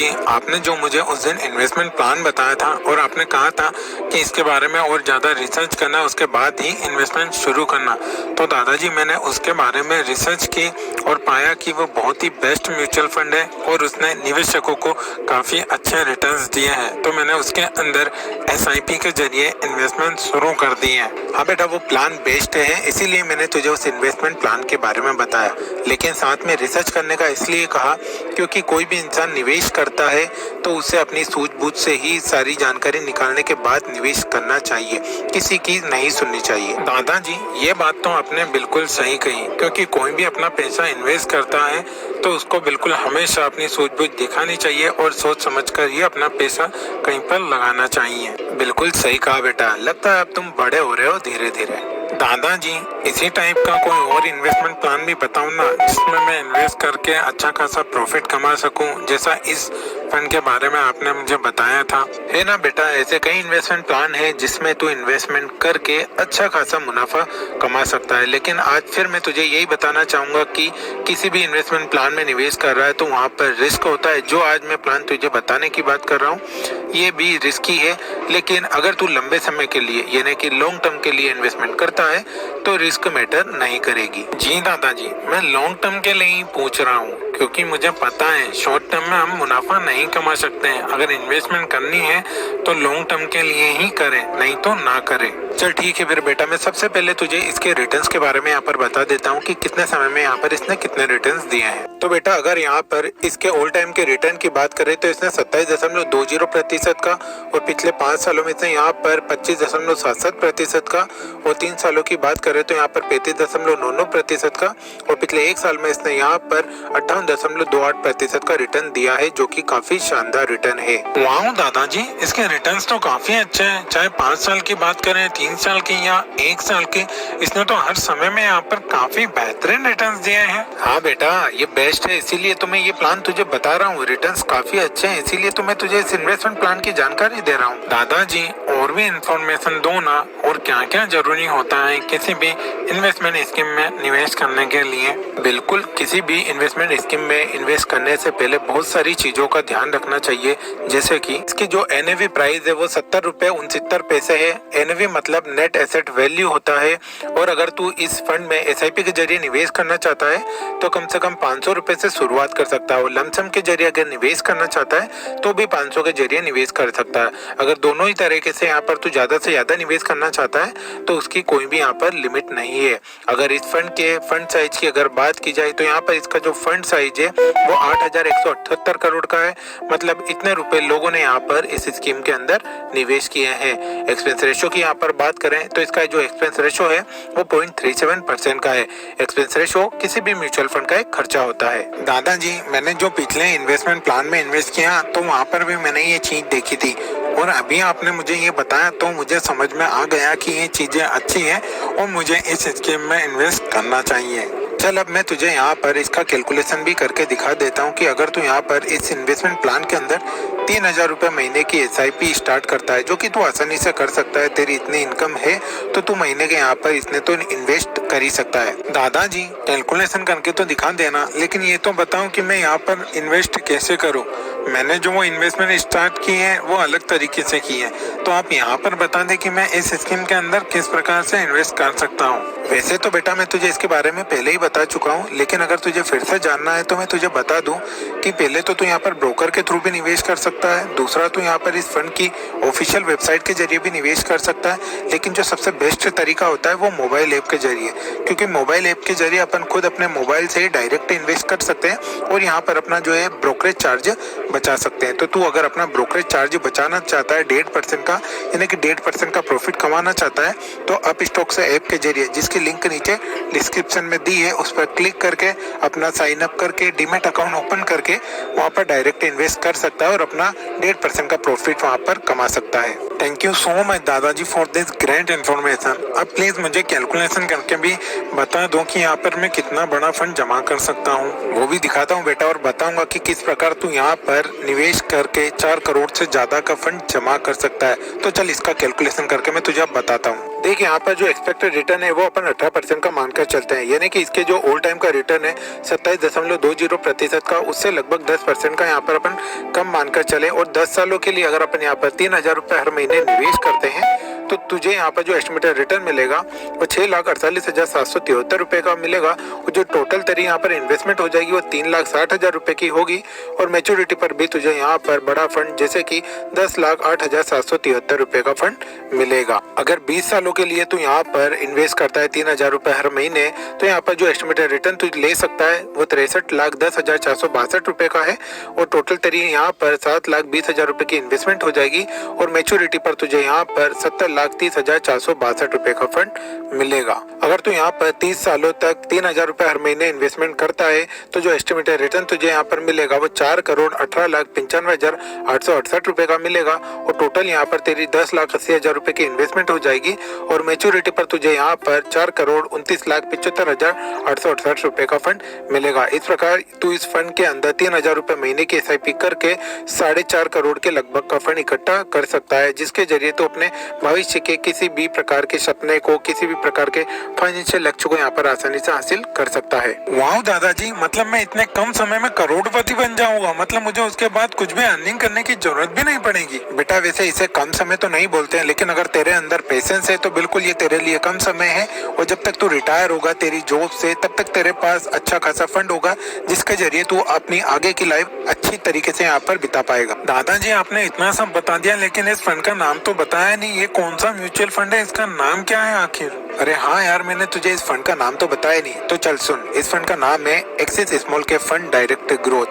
कि आपने जो मुझे उस दिन इन्वेस्टमेंट प्लान बताया था और आपने कहा था कि इसके बारे में और ज़्यादा रिसर्च करना, उसके बाद ही इन्वेस्टमेंट शुरू करना। तो दादाजी, मैंने उसके बारे में रिसर्च की और पाया कि वो बहुत ही बेस्ट म्यूचुअल फंड है और उसने निवेशकों को काफ़ी अच्छे रिटर्न्स दिए हैं। तो मैंने उसके अंदर SIP के जरिए इन्वेस्टमेंट शुरू कर दी है। हाँ बेटा, वो प्लान बेस्ट है, इसीलिए मैंने तुझे उस इन्वेस्टमेंट प्लान के बारे में बताया, लेकिन साथ में रिसर्च करने का इसलिए कहा क्योंकि कोई भी इंसान निवेश करता है तो उसे अपनी सूझबूझ से ही सारी जानकारी निकालने के बाद निवेश करना चाहिए, किसी की नहीं सुननी चाहिए। दादाजी, ये बात तो आपने बिल्कुल सही कही, क्योंकि कोई भी अपना पैसा इन्वेस्ट करता है तो उसको बिल्कुल हमेशा अपनी सूझबूझ दिखानी चाहिए और सोच समझकर ही अपना पैसा कहीं पर लगाना चाहिए। बिल्कुल सही कहा बेटा, लगता है अब तुम बड़े हो रहे हो धीरे धीरे। दादाजी, इसी टाइप का कोई और इन्वेस्टमेंट प्लान भी बताओ ना, जिसमें मैं इन्वेस्ट करके अच्छा खासा प्रॉफिट कमा सकूं, जैसा इस फंड के बारे में आपने मुझे बताया था। है ना बेटा, ऐसे कई इन्वेस्टमेंट प्लान है जिसमें तू इन्वेस्टमेंट करके अच्छा खासा मुनाफा कमा सकता है। लेकिन आज फिर मैं तुझे यही बताना चाहूंगा कि किसी भी इन्वेस्टमेंट प्लान में निवेश कर रहा है तो वहाँ पर रिस्क होता है। जो आज मैं प्लान तुझे बताने की बात कर रहा हूँ ये भी रिस्की है, लेकिन अगर तू लंबे समय के लिए यानी कि लॉन्ग टर्म के लिए इन्वेस्टमेंट करता है तो रिस्क मैटर नहीं करेगी। जी दादाजी, मैं लॉन्ग टर्म के लिए ही पूछ रहा हूँ, क्योंकि मुझे पता है शॉर्ट टर्म में हम मुनाफा नहीं कमा सकते हैं। अगर इन्वेस्टमेंट करनी है तो लॉन्ग टर्म के लिए ही करें, नहीं तो ना करें। चल ठीक है फिर बेटा, मैं सबसे पहले तुझे इसके रिटर्न्स के बारे में यहाँ पर बता देता हूँ कि कितने समय में यहाँ पर इसने कितने रिटर्न्स दिए हैं। तो बेटा, अगर यहाँ पर इसके ऑल टाइम के रिटर्न की बात करें तो इसने 27.20% का, और पिछले 5 सालों में इसने यहाँ पर 25.77% का, और 3 सालों की बात करें तो यहाँ पर 35.99% का, और पिछले 1 साल में इसने यहाँ पर 58.28% का रिटर्न दिया है, जो कि काफी शानदार रिटर्न है। वाह दादाजी, इसके रिटर्न्स तो काफी अच्छे हैं, चाहे 5 साल की बात करें, 3 साल की या 1 साल की, इसने तो हर समय में यहाँ पर काफी बेहतरीन रिटर्न्स दिए हैं। हाँ बेटा, ये बेस्ट है, इसीलिए तो मैं ये प्लान तुझे बता रहा हूँ। रिटर्न्स काफी अच्छे हैं, इसीलिए तो मैं तुझे इस इन्वेस्टमेंट प्लान की जानकारी दे रहा हूँ। दादाजी, और भी इंफॉर्मेशन दो ना, और क्या क्या जरूरी होता है किसी भी इन्वेस्टमेंट स्कीम में निवेश करने के लिए। बिल्कुल, किसी भी इन्वेस्टमेंट स्कीम में इन्वेस्ट करने से पहले बहुत सारी चीजों का ध्यान रखना चाहिए, जैसे कि इसकी जो NAV प्राइस है वो 70.69 है। NAV मतलब नेट एसेट वैल्यू होता है। और अगर तू इस फंड में SIP के जरिए निवेश करना चाहता है तो कम से कम 500 रुपए से शुरुआत कर सकता है, और लमसम के जरिए अगर निवेश करना चाहता है तो भी 500 के जरिए निवेश कर सकता है। अगर दोनों ही तरीके से यहाँ पर तू ज्यादा से ज्यादा निवेश करना चाहता है तो उसकी कोई भी यहाँ पर लिमिट नहीं है। अगर इस फंड के फंड साइज की अगर बात की जाए तो यहाँ पर इसका जो फंड साइज है वो 8,178 करोड़ का है। मतलब इतने रुपए लोगों ने यहाँ पर इस स्कीम के अंदर निवेश किए हैं। एक्सपेंस रेशो की यहाँ पर बात करें तो इसका जो एक्सपेंस रेशो है वो 0.37% का है। एक्सपेंस रेशो किसी भी म्यूचुअल फंड का एक खर्चा होता है। दादाजी, मैंने जो पिछले इन्वेस्टमेंट प्लान में इन्वेस्ट किया तो वहाँ पर भी मैंने ये चीज देखी थी, और अभी आपने मुझे ये बताया तो मुझे समझ में आ गया कि ये चीजें अच्छी हैं और मुझे इस स्कीम में इन्वेस्ट करना चाहिए। चल, अब मैं तुझे यहाँ पर इसका कैलकुलेशन भी करके दिखा देता हूँ कि अगर तू यहाँ पर इस इन्वेस्टमेंट प्लान के अंदर 3,000 रुपये महीने की SIP स्टार्ट करता है, जो कि तू आसानी से कर सकता है, तेरी इतनी इनकम है तो तू महीने के यहाँ पर इसने तो इन्वेस्ट कर ही सकता है। दादाजी, कैलकुलेशन करके तो दिखा देना, लेकिन ये तो बताऊं कि मैं यहाँ पर इन्वेस्ट कैसे करूँ। मैंने जो वो इन्वेस्टमेंट स्टार्ट की है वो अलग तरीके से की है, तो आप यहाँ पर बता दें कि मैं इस स्कीम के अंदर किस प्रकार से इन्वेस्ट कर सकता हूँ। वैसे तो बेटा मैं तुझे इसके बारे में पहले ही बता चुका हूँ, लेकिन अगर तुझे फिर से जानना है तो मैं तुझे बता दूं कि पहले तो तू यहाँ पर ब्रोकर के थ्रू भी निवेश कर सकता है। दूसरा, तू यहाँ पर इस फंड की ऑफिशियल वेबसाइट के जरिए भी निवेश कर सकता है, लेकिन जो सबसे बेस्ट तरीका होता है वो मोबाइल ऐप के जरिए, क्योंकि मोबाइल ऐप के जरिए अपन खुद अपने मोबाइल से ही डायरेक्ट इन्वेस्ट कर सकते हैं और यहाँ पर अपना जो है ब्रोकरेज चार्ज बचा सकते हैं। तो तू अगर अपना ब्रोकरेज चार्ज बचाना चाहता है 1.5% का, यानी कि 1.5% का प्रॉफिट कमाना चाहता है, तो अप स्टॉक्स ऐप के जरिए, जिसकी लिंक नीचे डिस्क्रिप्शन में दी है, उस पर क्लिक करके अपना साइन अप करके डीमैट अकाउंट ओपन करके वहाँ पर डायरेक्ट इन्वेस्ट कर सकता है और अपना 1.5% का प्रॉफिट वहाँ पर कमा सकता है। थैंक यू सो मच दादाजी फॉर दिस ग्रेट इन्फॉर्मेशन। अब प्लीज मुझे कैलकुलेशन करके भी बता दो कि यहाँ पर मैं कितना बड़ा फंड जमा कर सकता हूँ। वो भी दिखाता हूँ बेटा, और बताऊंगा कि किस प्रकार तू यहाँ पर निवेश करके 4 करोड़ से ज्यादा का फंड जमा कर सकता है। तो चल, इसका कैलकुलेशन करके मैं तुझे अब बताता हूँ। देखिए यहाँ पर जो एक्सपेक्टेड रिटर्न है वो अपन 18% का मानकर चलते हैं, यानी कि इसके जो ओल्ड टाइम का रिटर्न है 27.20% का, उससे लगभग 10% का यहाँ पर अपन कम मानकर चले। और 10 सालों के लिए अगर अपन यहाँ पर 3,000 रुपये हर महीने निवेश करते हैं तो तुझे यहाँ पर जो एस्टिमेटेड रिटर्न मिलेगा वो 6,48,773 रुपये का मिलेगा। और जो टोटल तेरी यहाँ पर इन्वेस्टमेंट हो जाएगी वो 3,60,000 रुपये की होगी। और मैच्योरिटी पर भी तुझे यहाँ पर बड़ा फंड जैसे कि 10,08,773 रुपये का फंड मिलेगा। अगर 20 सालों के लिए तू यहाँ पर इन्वेस्ट करता है 3,000 रुपये हर महीने, तो यहाँ पर जो एस्टिमेटेड रिटर्न तू ले सकता है वो 63,10,462 रुपये का है। और टोटल तेरी यहाँ पर 7,20,000 रुपये की इन्वेस्टमेंट हो जाएगी। और मैच्योरिटी पर तुझे यहाँ पर 70,30,462 रुपये का फंड मिलेगा। अगर तू यहाँ पर 30 सालों तक 3,000 रुपये हर महीने इन्वेस्टमेंट करता है तो जो एस्टिमेटेड रिटर्न तुझे यहाँ पर मिलेगा वो 4,18,95,868 रुपये का मिलेगा। और टोटल यहाँ पर तेरी 10,80,000 रुपये की इन्वेस्टमेंट हो जाएगी। और मैच्योरिटी पर तुझे यहाँ पर 4,29,75,868 रुपये का फंड मिलेगा। इस प्रकार तू इस फंड के अंदर 3,000 रुपये महीने की SIP करके 4.5 करोड़ के लगभग का फंड इकट्ठा कर सकता है, जिसके जरिए तो अपने भविष्य के किसी भी प्रकार के सपने को, किसी भी प्रकार के फाइनेंशियल लक्ष्य को यहाँ पर आसानी से हासिल कर सकता है। वाह दादाजी, मतलब मैं इतने कम समय में करोड़पति बन जाऊंगा, मतलब मुझे उसके बाद कुछ भी अर्निंग करने की जरूरत भी नहीं पड़ेगी। बेटा वैसे इसे कम समय तो नहीं बोलते हैं, लेकिन अगर तेरे अंदर पेशेंस है तो बिल्कुल ये तेरे लिए कम समय है। और जब तक तू रिटायर होगा तेरी जॉब से, तब तक तेरे पास अच्छा खासा फंड होगा, जिसके जरिए तू अपनी आगे की लाइफ अच्छी तरीके से यहाँ पर बिता पाएगा। दादाजी आपने इतना सब बता दिया, लेकिन इस फंड का नाम तो बताया नहीं। ये कौन सा म्यूचुअल फंड है, इसका नाम क्या है आखिर? अरे हाँ यार, मैंने तुझे इस फंड का नाम तो बताया नहीं, तो चल सुन। इस फंड का नाम है axis small cap fund direct growth.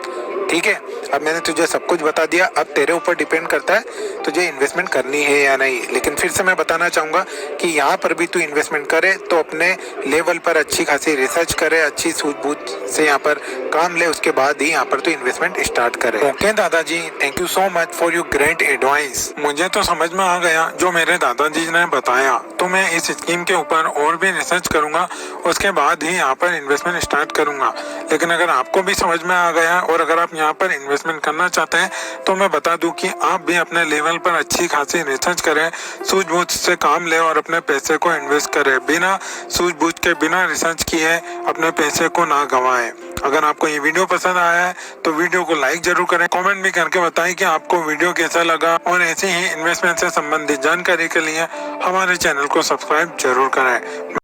ठीक है, अब मैंने तुझे सब कुछ बता दिया। अब तेरे ऊपर डिपेंड करता है तुझे इन्वेस्टमेंट करनी है या नहीं। लेकिन फिर से मैं बताना चाहूंगा कि यहाँ पर भी तू इन्वेस्टमेंट करे तो अपने लेवल पर अच्छी खासी रिसर्च करे, अच्छी सूझबूझ से यहाँ पर काम ले, उसके बाद ही यहाँ पर तू इन्वेस्टमेंट स्टार्ट करे। ओके दादाजी, thank you so much for your great advice. मुझे तो समझ में आ गया जो मेरे दादाजी ने बताया, तो मैं इस स्कीम के ऊपर और भी रिसर्च करूंगा, उसके बाद ही यहाँ पर इन्वेस्टमेंट स्टार्ट करूंगा। लेकिन अगर आपको भी समझ में आ गया और अगर आप यहाँ पर इन्वेस्टमेंट करना चाहते हैं तो मैं बता दूं कि आप भी अपने लेवल पर अच्छी खासी रिसर्च करें, सूझबूझ से काम लें और अपने पैसे को इन्वेस्ट करें। बिना सूझबूझ के, बिना रिसर्च किए अपने पैसे को ना गंवाएं। अगर आपको ये वीडियो पसंद आया है तो वीडियो को लाइक जरूर करें, कमेंट भी करके बताएं कि आपको वीडियो कैसा लगा। और ऐसे ही इन्वेस्टमेंट से संबंधित जानकारी के लिए हमारे चैनल को सब्सक्राइब जरूर करें।